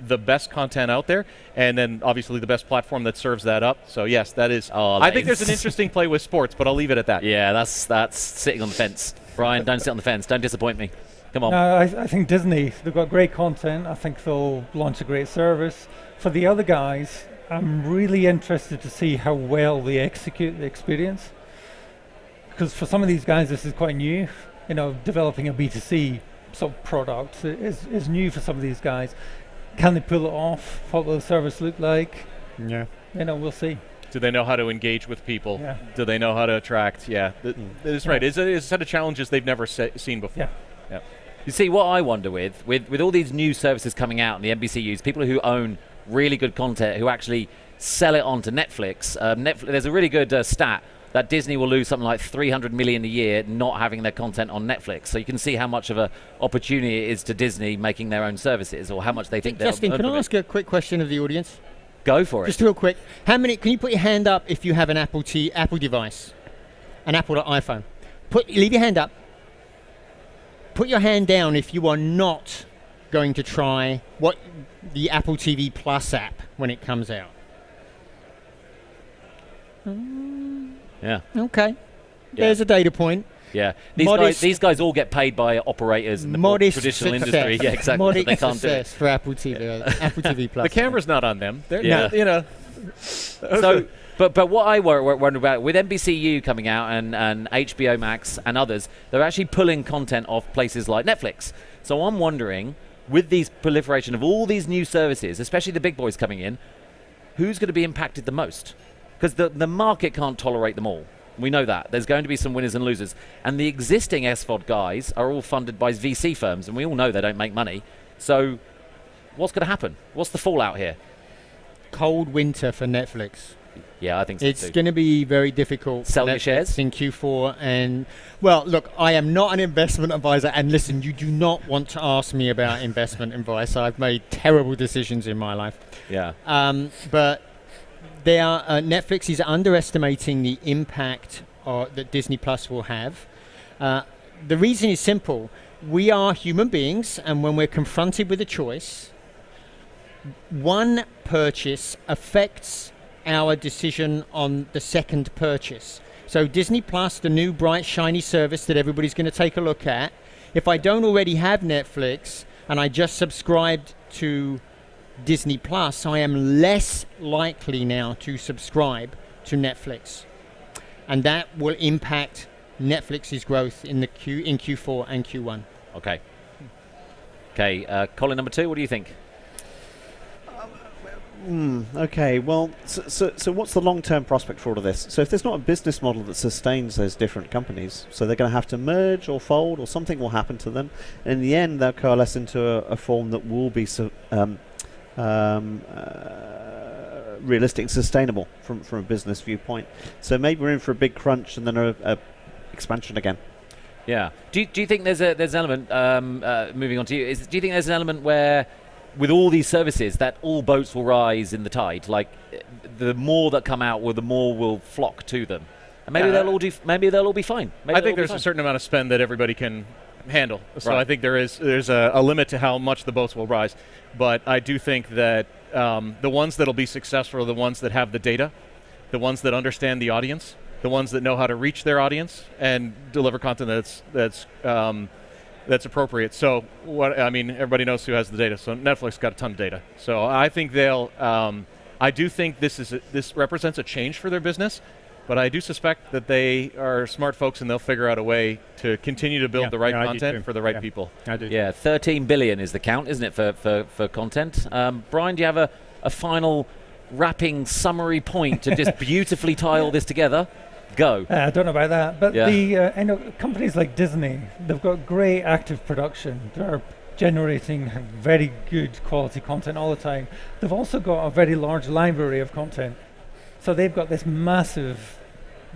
[SPEAKER 4] the best content out there, and then obviously the best platform that serves that up. So yes, that is. I think there's an interesting play with sports, but I'll leave it at that.
[SPEAKER 1] Yeah, that's sitting on the fence. Brian, don't sit on the fence. Don't disappoint me. Come on.
[SPEAKER 5] No, I think Disney, they've got great content. I think they'll launch a great service. For the other guys, I'm really interested to see how well they execute the experience. Because for some of these guys, this is quite new. Developing a B2C sort of product is new for some of these guys. Can they pull it off? What will the service look like?
[SPEAKER 2] Yeah.
[SPEAKER 5] We'll see.
[SPEAKER 4] Do they know how to engage with people?
[SPEAKER 5] Yeah.
[SPEAKER 4] Do they know how to attract? Yeah, that's right. It's a set of challenges they've never seen before.
[SPEAKER 5] Yeah.
[SPEAKER 1] You see, what I wonder with all these new services coming out and the NBCUs, people who own really good content, who actually sell it onto Netflix. There's a really good stat that Disney will lose something like $300 million a year not having their content on Netflix. So you can see how much of an opportunity it is to Disney making their own services, or how much they think they'll
[SPEAKER 2] Justin, can I ask a quick question of the audience?
[SPEAKER 1] Go for it.
[SPEAKER 2] Just real quick. Can you put your hand up if you have an Apple device, an Apple iPhone? Leave your hand up. Put your hand down if you are not going to try the Apple TV Plus app when it comes out.
[SPEAKER 1] Yeah.
[SPEAKER 2] Okay.
[SPEAKER 1] Yeah.
[SPEAKER 2] There's a data point.
[SPEAKER 1] Yeah, these guys all get paid by operaters in the more traditional industry. Yeah, exactly.
[SPEAKER 2] Modest
[SPEAKER 1] so they can't
[SPEAKER 2] success
[SPEAKER 1] do it
[SPEAKER 2] for Apple TV, Apple TV Plus.
[SPEAKER 4] The camera's not on them.
[SPEAKER 1] Yeah. So, but what I wonder about with NBCU coming out and HBO Max and others, they're actually pulling content off places like Netflix. So I'm wondering, with these proliferation of all these new services, especially the big boys coming in, who's going to be impacted the most? Because the market can't tolerate them all. We know that. There's going to be some winners and losers. And the existing SVOD guys are all funded by VC firms, and we all know they don't make money. So what's going to happen? What's the fallout here?
[SPEAKER 2] Cold winter for Netflix.
[SPEAKER 1] Yeah, I think so
[SPEAKER 2] It's going to be very difficult.
[SPEAKER 1] Sell your shares?
[SPEAKER 2] In Q4. And, well, look, I am not an investment advisor. And listen, you do not want to ask me about investment advice. I've made terrible decisions in my life.
[SPEAKER 1] Yeah.
[SPEAKER 2] But Netflix is underestimating the impact that Disney Plus will have. The reason is simple. We are human beings, and when we're confronted with a choice, one purchase affects our decision on the second purchase. So Disney Plus, the new bright, shiny service that everybody's going to take a look at, if I don't already have Netflix and I just subscribed to Disney Plus, I am less likely now to subscribe to Netflix. And that will impact Netflix's growth in Q4 and Q1.
[SPEAKER 1] Okay. Okay, Colin, number 2, what do you think?
[SPEAKER 3] Okay, well, so what's the long-term prospect for all of this? So if there's not a business model that sustains those different companies, so they're going to have to merge or fold, or something will happen to them. In the end, they'll coalesce into a form that will be realistic and sustainable from a business viewpoint. So maybe we're in for a big crunch and then a expansion again.
[SPEAKER 1] Yeah. Do you think there's an element, moving on to you, do you think there's an element where, with all these services, that all boats will rise in the tide? Like, the more that come out, the more will flock to them. And maybe they'll all be fine.
[SPEAKER 4] I think there's a certain amount of spend that everybody can handle. So
[SPEAKER 1] right.
[SPEAKER 4] I think there's a limit to how much the boats will rise. But I do think that the ones that'll be successful are the ones that have the data, the ones that understand the audience, the ones that know how to reach their audience and deliver content that's appropriate. So everybody knows who has the data. So Netflix got a ton of data. So I think I do think this represents a change for their business. But I do suspect that they are smart folks and they'll figure out a way to continue to build the right content for the right people.
[SPEAKER 2] I do.
[SPEAKER 1] Yeah, 13 billion is the count, isn't it, for content? Brian, do you have a final wrapping summary point to just beautifully tie all this together? Go.
[SPEAKER 5] I don't know about that, but I know companies like Disney, they've got great active production. They're generating very good quality content all the time. They've also got a very large library of content. So they've got this massive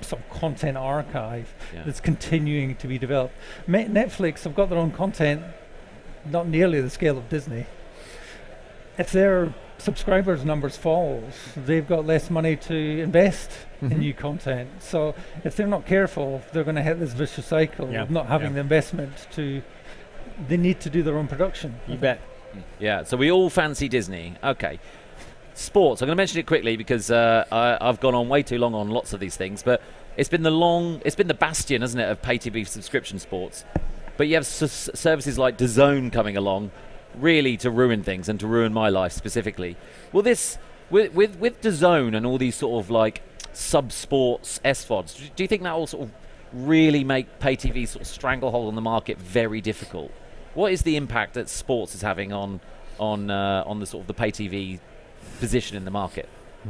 [SPEAKER 5] sort of content archive that's continuing to be developed. Netflix have got their own content, not nearly the scale of Disney. If their subscribers numbers falls, they've got less money to invest in new content. So if they're not careful, they're going to hit this vicious cycle of not having the investment they need to do their own production.
[SPEAKER 2] You bet.
[SPEAKER 1] Yeah, so we all fancy Disney. Okay. Sports. I'm going to mention it quickly because I've gone on way too long on lots of these things, but it's been the bastion, hasn't it, of pay TV subscription sports. But you have services like DAZN coming along, really to ruin things and to ruin my life specifically. Well, this with DAZN and all these sort of like sub-sports SVODs, do you think that will sort of really make pay TV sort of stranglehold on the market very difficult? What is the impact that sports is having on the sort of the pay TV position in the market?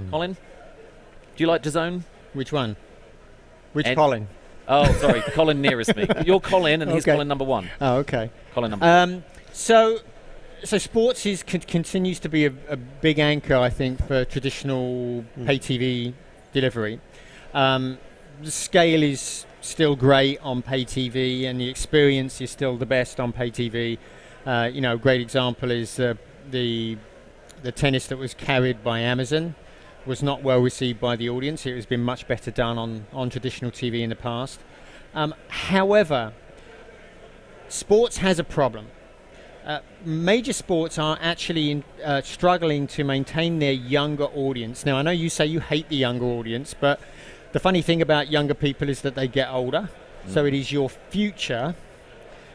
[SPEAKER 1] Colin, do you like DAZN?
[SPEAKER 2] Which one? Colin?
[SPEAKER 1] Oh, sorry, Colin nearest me. You're Colin, and he's Colin number 1.
[SPEAKER 2] Oh, okay.
[SPEAKER 1] Colin number 1.
[SPEAKER 2] So sports continues to be a big anchor, I think, for traditional pay TV delivery. The scale is still great on pay TV, and the experience is still the best on pay TV. A great example is the tennis that was carried by Amazon was not well received by the audience. It has been much better done on traditional TV in the past. However, sports has a problem. Major sports are actually struggling to maintain their younger audience. Now, I know you say you hate the younger audience, but the funny thing about younger people is that they get older. So it is your future.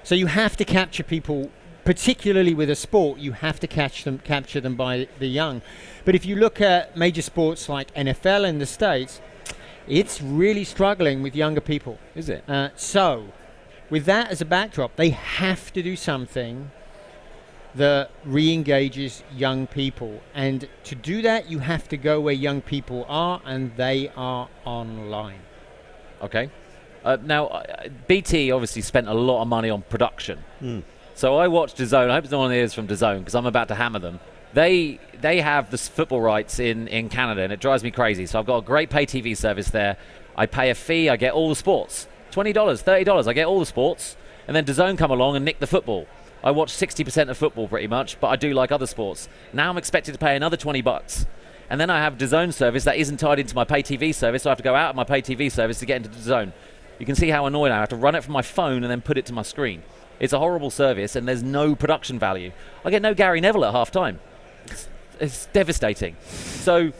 [SPEAKER 2] So you have to capture people, particularly with a sport, you have to capture them by the young. But if you look at major sports like NFL in the States, it's really struggling with younger people.
[SPEAKER 1] Is it?
[SPEAKER 2] So with that as a backdrop, they have to do something that re-engages young people. And to do that, you have to go where young people are, and they are online.
[SPEAKER 1] Okay. Now, BT obviously spent a lot of money on production. So I watched DAZN. I hope no one here is from DAZN, because I'm about to hammer them. They have the football rights in Canada, and it drives me crazy. So I've got a great pay TV service there. I pay a fee. I get all the sports. $20, $30. I get all the sports. And then DAZN come along and nick the football. I watch 60% of football pretty much, but I do like other sports. Now I'm expected to pay another $20. And then I have DAZN service that isn't tied into my pay TV service, so I have to go out of my pay TV service to get into DAZN. You can see how annoyed I am. I have to run it from my phone and then put it to my screen. It's a horrible service, and there's no production value. I get no Gary Neville at half time. It's devastating. So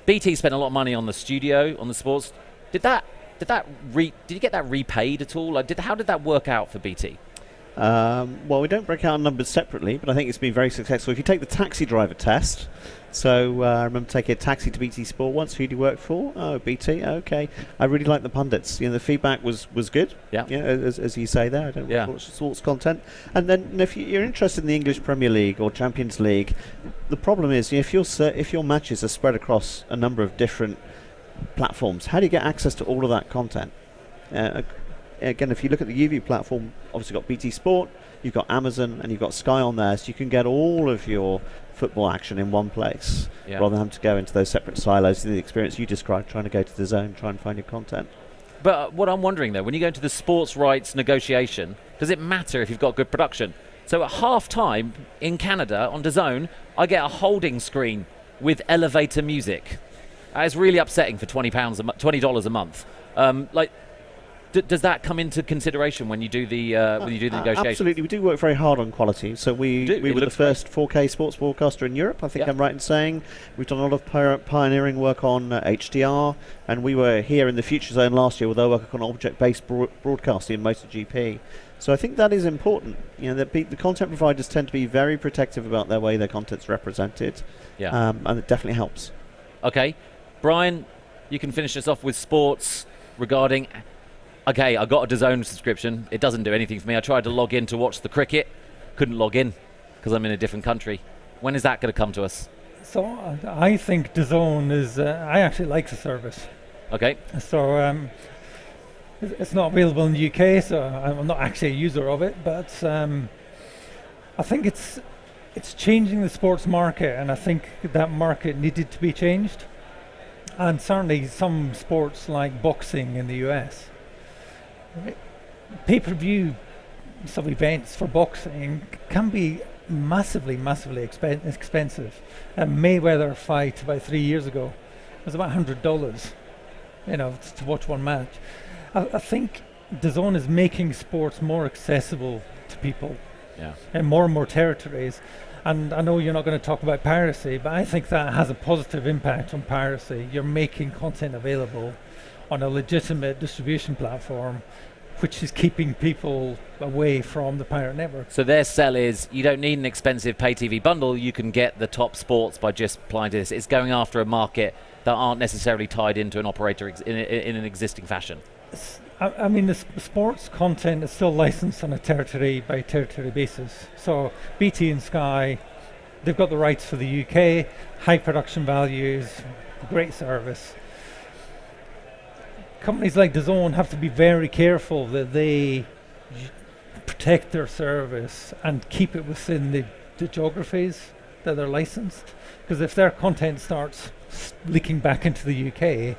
[SPEAKER 1] BT spent a lot of money on the studio, on the sports. Did you get that repaid at all? How did that work out for BT?
[SPEAKER 3] Well, we don't break out numbers separately, but I think it's been very successful. If you take the taxi driver test, so I remember taking a taxi to BT Sport once. Who do you work for? Oh, BT. Okay. I really like the pundits. The feedback was good.
[SPEAKER 1] Yeah.
[SPEAKER 3] As you say there. I don't watch sports content. And then if you're interested in the English Premier League or Champions League, the problem is if your matches are spread across a number of different platforms, how do you get access to all of that content? Again, if you look at the UV platform, obviously got BT Sport, you've got Amazon, and you've got Sky on there, so you can get all of your football action in one place, rather than having to go into those separate silos. The experience you described, trying to go to the zone, try and find your content.
[SPEAKER 1] But what I'm wondering, though, when you go into the sports rights negotiation, does it matter if you've got good production? So at half-time in Canada on DAZN, I get a holding screen with elevator music. It's really upsetting for $20 a month. Does that come into consideration when you do the negotiation?
[SPEAKER 3] Absolutely, we do work very hard on quality. So we were the first 4K sports broadcaster in Europe. I think I'm right in saying we've done a lot of pioneering work on HDR, and we were here in the Future Zone last year with our work on object-based broadcasting in MotoGP. So I think that is important. The content providers tend to be very protective about their way their content's represented, and it definitely helps.
[SPEAKER 1] Okay, Brian, you can finish us off with sports regarding. Okay, I got a DAZN subscription. It doesn't do anything for me. I tried to log in to watch the cricket. Couldn't log in because I'm in a different country. When is that going to come to us?
[SPEAKER 5] So I think DAZN is... I actually like the service.
[SPEAKER 1] Okay.
[SPEAKER 5] So it's not available in the UK, so I'm not actually a user of it, but I think it's changing the sports market, and I think that market needed to be changed. And certainly some sports like boxing in the US, pay-per-view sub events for boxing can be massively expensive. A Mayweather fight about 3 years ago was about $100, to watch one match. I think DAZN is making sports more accessible to people in more and more territories. And I know you're not going to talk about piracy, but I think that has a positive impact on piracy. You're making content available on a legitimate distribution platform, which is keeping people away from the pirate network.
[SPEAKER 1] So their sell is, you don't need an expensive pay TV bundle, you can get the top sports by just applying to this. It's going after a market that aren't necessarily tied into an operator in an existing fashion.
[SPEAKER 5] I mean, the sports content is still licensed on a territory-by-territory basis. So BT and Sky, they've got the rights for the UK, high production values, great service. Companies like DAZN have to be very careful that they protect their service and keep it within the geographies that they're licensed. Because if their content starts leaking back into the UK,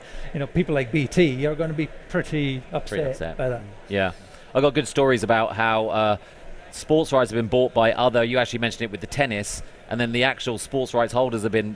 [SPEAKER 5] people like BT are going to be pretty upset by that.
[SPEAKER 1] Yeah. I got good stories about how sports rights have been bought by you actually mentioned it with the tennis, and then the actual sports rights holders have been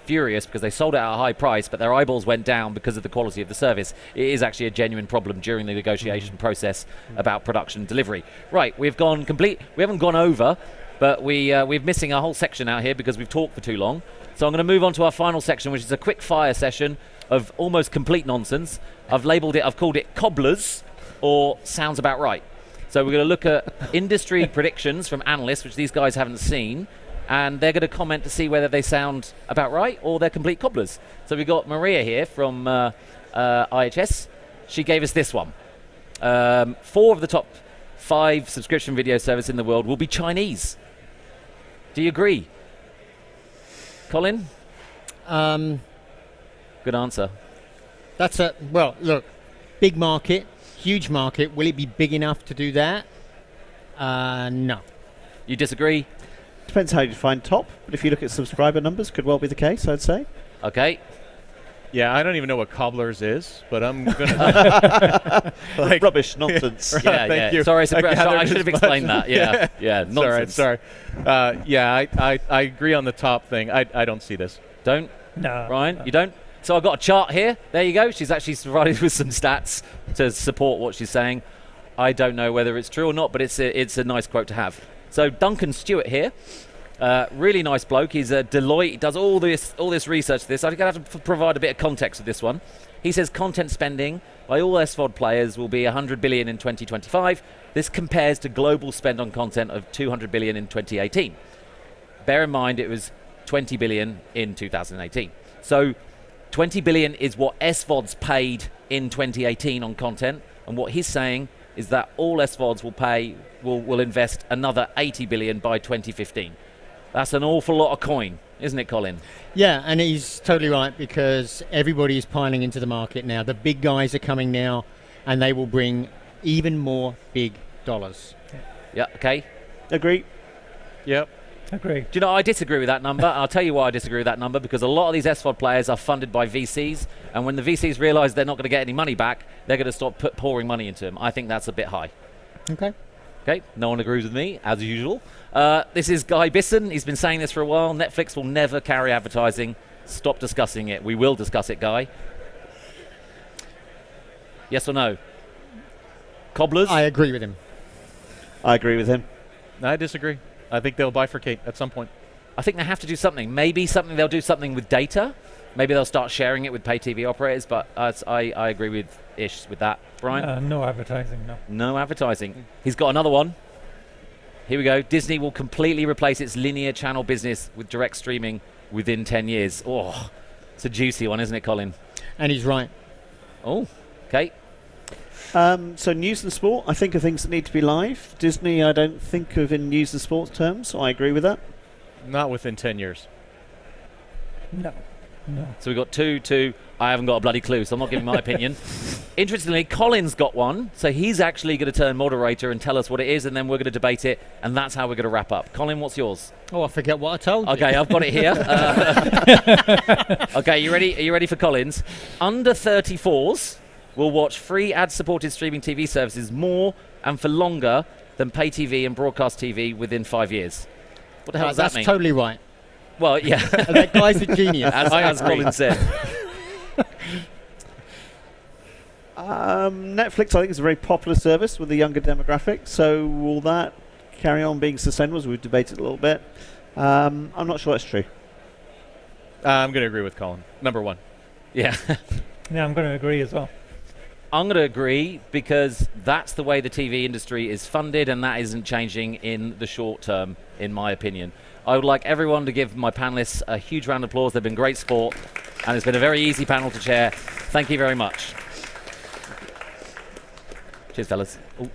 [SPEAKER 1] furious because they sold it at a high price, but their eyeballs went down because of the quality of the service. It is actually a genuine problem during the negotiation process about production and delivery. Right, we haven't gone over, but we're missing a whole section out here because we've talked for too long. So I'm going to move on to our final section, which is a quick fire session of almost complete nonsense. I've called it cobblers, or sounds about right. So we're going to look at industry predictions from analysts, which these guys haven't seen, and they're going to comment to see whether they sound about right or they're complete cobblers. So we've got Maria here from IHS. She gave us this one. 4 of the top 5 subscription video service in the world will be Chinese. Do you agree? Colin? Good answer.
[SPEAKER 2] Well, look, big market, huge market. Will it be big enough to do that? No.
[SPEAKER 1] You disagree?
[SPEAKER 3] Depends how you define top, but if you look at subscriber numbers, could well be the case, I'd say.
[SPEAKER 1] Okay.
[SPEAKER 4] Yeah, I don't even know what Cobblers is, but I'm going to...
[SPEAKER 3] Rubbish, nonsense.
[SPEAKER 1] Yeah,
[SPEAKER 4] Thank you.
[SPEAKER 1] Sorry, I should have explained that. Yeah, nonsense.
[SPEAKER 4] Sorry. I agree on the top thing. I don't see this.
[SPEAKER 1] Don't?
[SPEAKER 5] No.
[SPEAKER 1] Ryan, you don't? So I've got a chart here. There you go. She's actually provided with some stats to support what she's saying. I don't know whether it's true or not, but it's a nice quote to have. So Duncan Stewart here. Really nice bloke. He's a Deloitte. He does all this research. I'm going to have to provide a bit of context with this one. He says content spending by all SVOD players will be 100 billion in 2025. This compares to global spend on content of 200 billion in 2018. Bear in mind it was 20 billion in 2018. So 20 billion is what SVODs paid in 2018 on content, and what he's saying is that all SVODs will invest another 80 billion by 2015. That's an awful lot of coin, isn't it, Colin?
[SPEAKER 2] Yeah, and he's totally right, because everybody is piling into the market now. The big guys are coming now, and they will bring even more big dollars.
[SPEAKER 1] Yeah, okay.
[SPEAKER 3] Agree.
[SPEAKER 4] Yep.
[SPEAKER 5] Agree.
[SPEAKER 1] Do you know, I disagree with that number. I'll tell you why I disagree with that number, because a lot of these SVOD players are funded by VCs, and when the VCs realise they're not going to get any money back, they're going to stop pouring money into them. I think that's a bit high. Okay, no one agrees with me, as usual. This is Guy Bisson. He's been saying this for a while. Netflix will never carry advertising. Stop discussing it. We will discuss it, Guy. Yes or no? Cobblers?
[SPEAKER 2] I agree with him.
[SPEAKER 3] I agree with him.
[SPEAKER 4] I disagree. I think they'll bifurcate at some point.
[SPEAKER 1] I think they have to do something. Maybe they'll do something with data. Maybe they'll start sharing it with pay TV operators, but I agree with Ish with that. Brian?
[SPEAKER 5] No advertising, no.
[SPEAKER 1] No advertising. He's got another one. Here we go. Disney will completely replace its linear channel business with direct streaming within 10 years. Oh, it's a juicy one, isn't it, Colin?
[SPEAKER 2] And he's right.
[SPEAKER 1] Oh, okay.
[SPEAKER 3] So news and sport, I think, are things that need to be live. Disney, I don't think of in news and sports terms, so I agree with that.
[SPEAKER 4] Not within 10 years.
[SPEAKER 5] No.
[SPEAKER 1] So we've got two. I haven't got a bloody clue, so I'm not giving my opinion. Interestingly, Colin's got one, so he's actually going to turn moderator and tell us what it is, and then we're going to debate it, and that's how we're going to wrap up. Colin, what's yours?
[SPEAKER 2] Oh, I forget what I told you.
[SPEAKER 1] Okay, I've got it here. Okay, you ready? Are you ready for Colin's? Under 34s will watch free ad-supported streaming TV services more and for longer than pay TV and broadcast TV within 5 years. What the hell does that mean?
[SPEAKER 2] That's totally right.
[SPEAKER 1] Well, yeah.
[SPEAKER 2] That guy's a genius.
[SPEAKER 1] as Colin said.
[SPEAKER 3] Netflix, I think, is a very popular service with the younger demographic. So will that carry on being sustainable? As we've debated a little bit. I'm not sure that's true.
[SPEAKER 4] I'm going to agree with Colin. Number one.
[SPEAKER 1] Yeah.
[SPEAKER 5] Yeah, I'm going to agree as well.
[SPEAKER 1] I'm going to agree because that's the way the TV industry is funded, and that isn't changing in the short term, in my opinion. I would like everyone to give my panelists a huge round of applause. They've been great sport, and it's been a very easy panel to chair. Thank you very much. Cheers, fellas. Ooh.